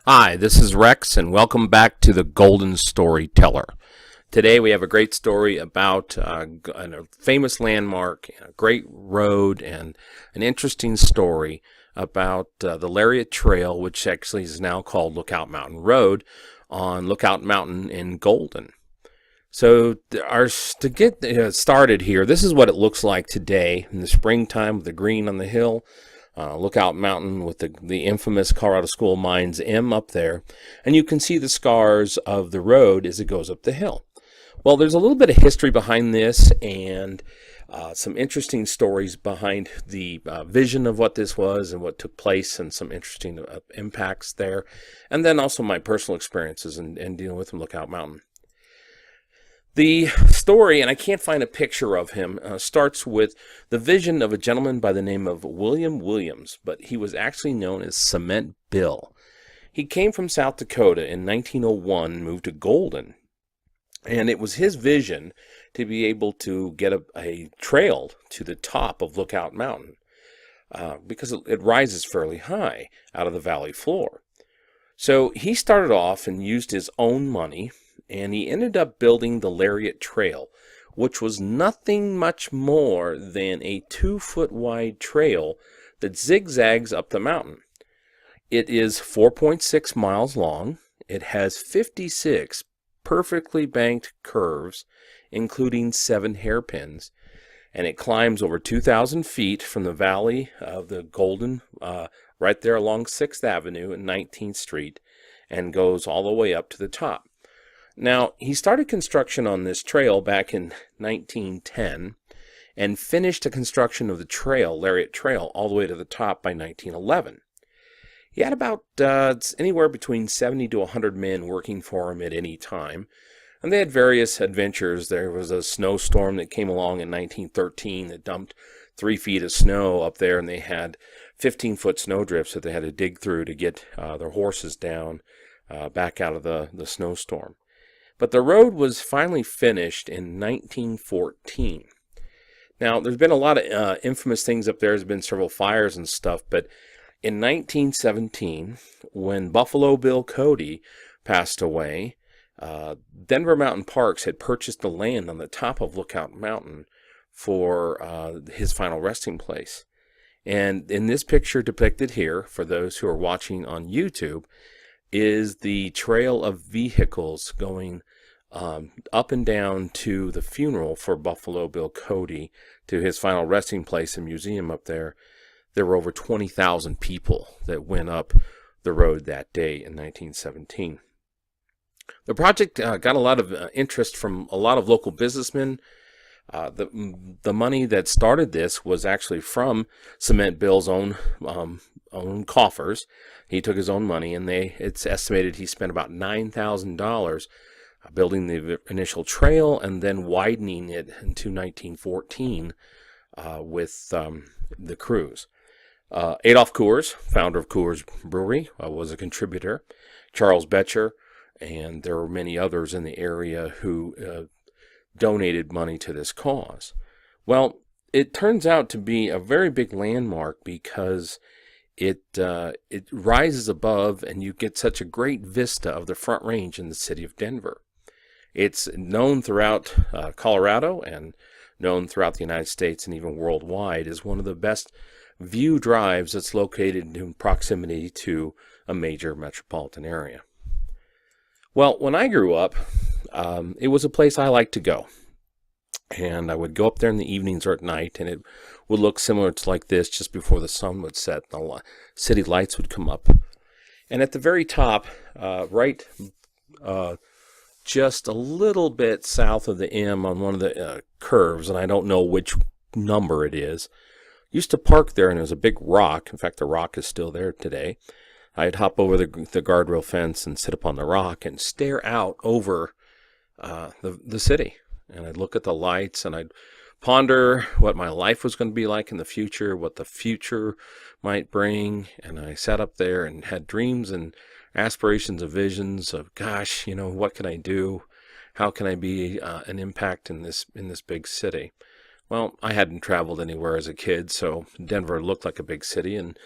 Hi, this is Rex, and welcome back to the Golden Storyteller. Today we have a great story about a famous landmark, a great road, and an interesting story about the Lariat Trail, which actually is now called Lookout Mountain Road, on Lookout Mountain in Golden. So to get started here, this is what it looks like today in the springtime with the green on the hill. Lookout Mountain with the infamous Colorado School of Mines M up there. And you can see the scars of the road as it goes up the hill. Well, there's a little bit of history behind this and some interesting stories behind the vision of what this was and what took place and some interesting impacts there. And then also my personal experiences in dealing with Lookout Mountain. The story, and I can't find a picture of him, starts with the vision of a gentleman by the name of William Williams, but he was actually known as Cement Bill. He came from South Dakota in 1901, moved to Golden, and it was his vision to be able to get a trail to the top of Lookout Mountain because it rises fairly high out of the valley floor. So he started off and used his own money, and he ended up building the Lariat Trail, which was nothing much more than a 2-foot wide trail that zigzags up the mountain. It is 4.6 miles long. It has 56 perfectly banked curves, including 7 hairpins, and it climbs over 2,000 feet from the valley of the Golden, right there along 6th Avenue and 19th Street, and goes all the way up to the top. Now, he started construction on this trail back in 1910 and finished the construction of the trail, Lariat Trail, all the way to the top by 1911. He had about anywhere between 70 to 100 men working for him at any time, and they had various adventures. There was a snowstorm that came along in 1913 that dumped 3 feet of snow up there, and they had 15-foot snowdrifts that they had to dig through to get their horses down back out of the snowstorm. But the road was finally finished in 1914. Now, there's been a lot of infamous things up there. There's been several fires and stuff, but in 1917, when Buffalo Bill Cody passed away, Denver Mountain Parks had purchased the land on the top of Lookout Mountain for his final resting place. And in this picture depicted here, for those who are watching on YouTube, is the trail of vehicles going up and down to the funeral for Buffalo Bill Cody, to his final resting place and museum up there. There were over 20,000 people that went up the road that day in 1917. The project got a lot of interest from a lot of local businessmen. The money that started this was actually from Cement Bill's own coffers. He took his own money, and it's estimated he spent about $9,000 building the initial trail and then widening it into 1914 with the crews. Adolph Coors, founder of Coors Brewery, was a contributor. Charles Betcher, and there were many others in the area who donated money to this cause. Well, it turns out to be a very big landmark because it rises above, and you get such a great vista of the Front Range in the city of Denver. It's known throughout Colorado and known throughout the United States and even worldwide as one of the best view drives that's located in proximity to a major metropolitan area. Well, when I grew up, it was a place I liked to go. And I would go up there in the evenings or at night, and it would look similar to like this just before the sun would set. The city lights would come up. And at the very top, just a little bit south of the M on one of the curves, and I don't know which number it is, used to park there, and there was a big rock. In fact, the rock is still there today. I'd hop over the guardrail fence and sit up on the rock and stare out over the city. And I'd look at the lights, and I'd ponder what my life was going to be like in the future, what the future might bring. And I sat up there and had dreams and aspirations and visions of, gosh, what can I do? How can I be an impact in this big city? Well, I hadn't traveled anywhere as a kid, so Denver looked like a big city, and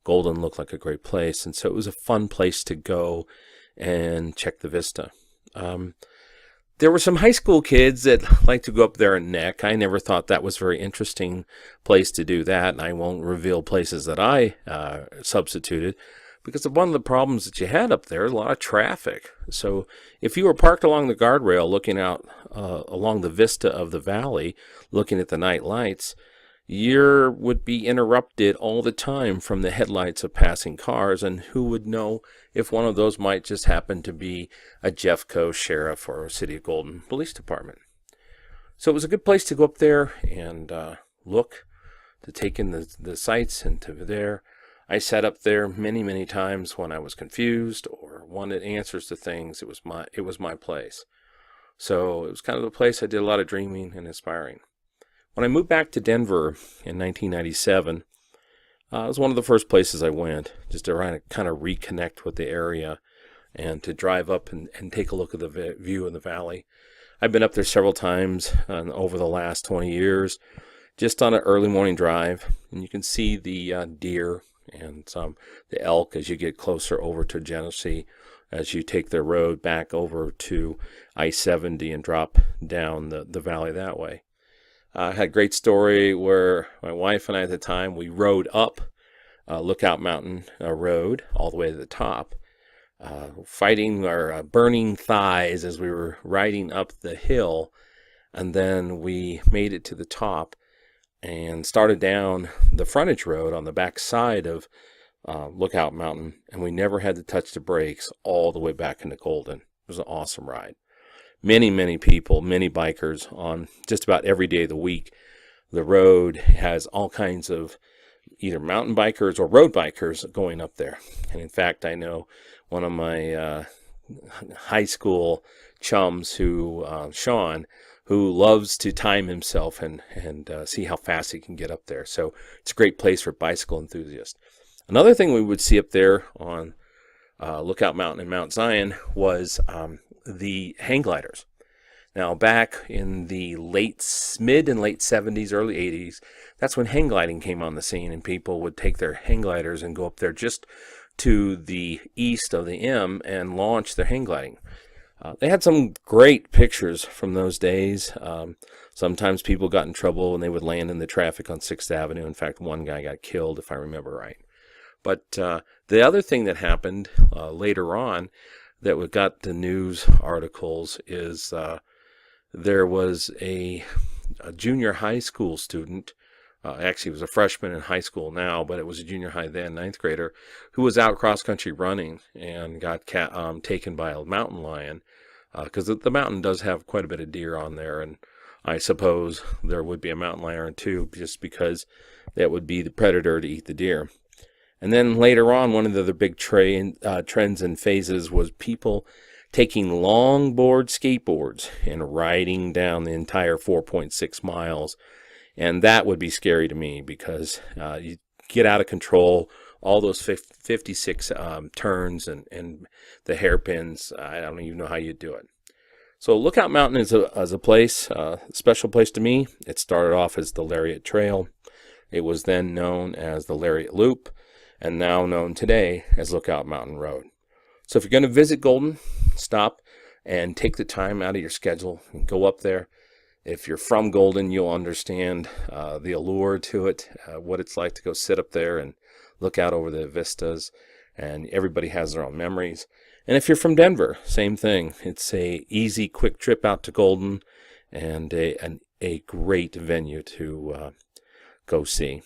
Golden looked like a great place. And so it was a fun place to go and check the vista. There were some high school kids that liked to go up there and neck. I never thought that was a very interesting place to do that, and I won't reveal places that I substituted, because one of the problems that you had up there is a lot of traffic. So if you were parked along the guardrail looking out along the vista of the valley, looking at the night lights, you would be interrupted all the time from the headlights of passing cars, and who would know if one of those might just happen to be a Jeffco sheriff or a City of Golden Police Department. So it was a good place to go up there and look, to take in the sights, and to there. I sat up there many times when I was confused or wanted answers to things. It was my place. So it was kind of the place I did a lot of dreaming and inspiring. When I moved back to Denver in 1997, it was one of the first places I went, just to kind of reconnect with the area and to drive up and take a look at the view of the valley. I've been up there several times over the last 20 years, just on an early morning drive, and you can see the deer and the elk as you get closer over to Genesee, as you take the road back over to I-70 and drop down the valley that way. I had a great story where my wife and I at the time, we rode up Lookout Mountain Road all the way to the top, fighting our burning thighs as we were riding up the hill, and then we made it to the top and started down the frontage road on the back side of Lookout Mountain, and we never had to touch the brakes all the way back into Golden. It was an awesome ride. Many people, many bikers on just about every day of the week. The road has all kinds of either mountain bikers or road bikers going up there. And in fact, I know one of my high school chums, Sean, who loves to time himself and see how fast he can get up there. So it's a great place for bicycle enthusiasts. Another thing we would see up there on Lookout Mountain and Mount Zion was the hang gliders. Now, back in the mid and late 70s, early 80s, that's when hang gliding came on the scene, and people would take their hang gliders and go up there just to the east of the M and launch their hang gliding. They had some great pictures from those days. Sometimes people got in trouble and they would land in the traffic on 6th Avenue. In fact, one guy got killed, if I remember right. But the other thing that happened later on that got the news articles is there was a junior high school student, actually was a freshman in high school now, but it was a junior high then, 9th grader, who was out cross-country running and got taken by a mountain lion, because the mountain does have quite a bit of deer on there, and I suppose there would be a mountain lion too, just because that would be the predator to eat the deer. And then later on, one of the other big trends and phases was people taking longboard skateboards and riding down the entire 4.6 miles. And that would be scary to me, because you get out of control, all those 56 turns and the hairpins. I don't even know how you do it. So Lookout Mountain is a place, a special place to me. It started off as the Lariat Trail. It was then known as the Lariat Loop, and now known today as Lookout Mountain Road. So if you're going to visit Golden, stop and take the time out of your schedule and go up there. If you're from Golden, you'll understand the allure to it, what it's like to go sit up there and look out over the vistas, and everybody has their own memories. And if you're from Denver, same thing. It's a easy, quick trip out to Golden, and a great venue to go see.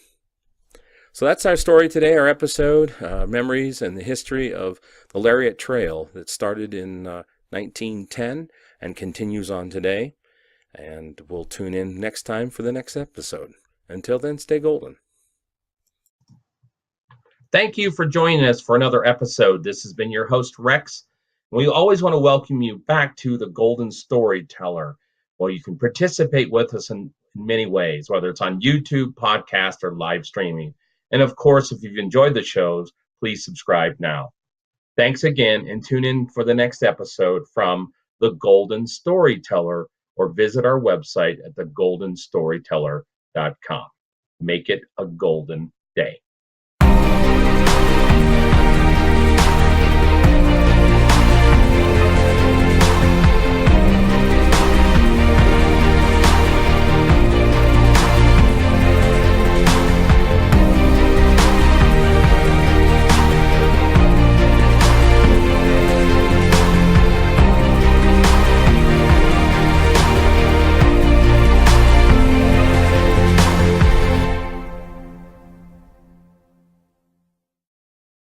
So that's our story today, our episode, memories and the history of the Lariat Trail that started in 1910 and continues on today. And we'll tune in next time for the next episode. Until then, stay golden. Thank you for joining us for another episode. This has been your host, Rex. We always want to welcome you back to the Golden Storyteller, where you can participate with us in many ways, whether it's on YouTube, podcast, or live streaming. And of course, if you've enjoyed the shows, please subscribe now. Thanks again, and tune in for the next episode from The Golden Storyteller, or visit our website at thegoldenstoryteller.com. Make it a golden day.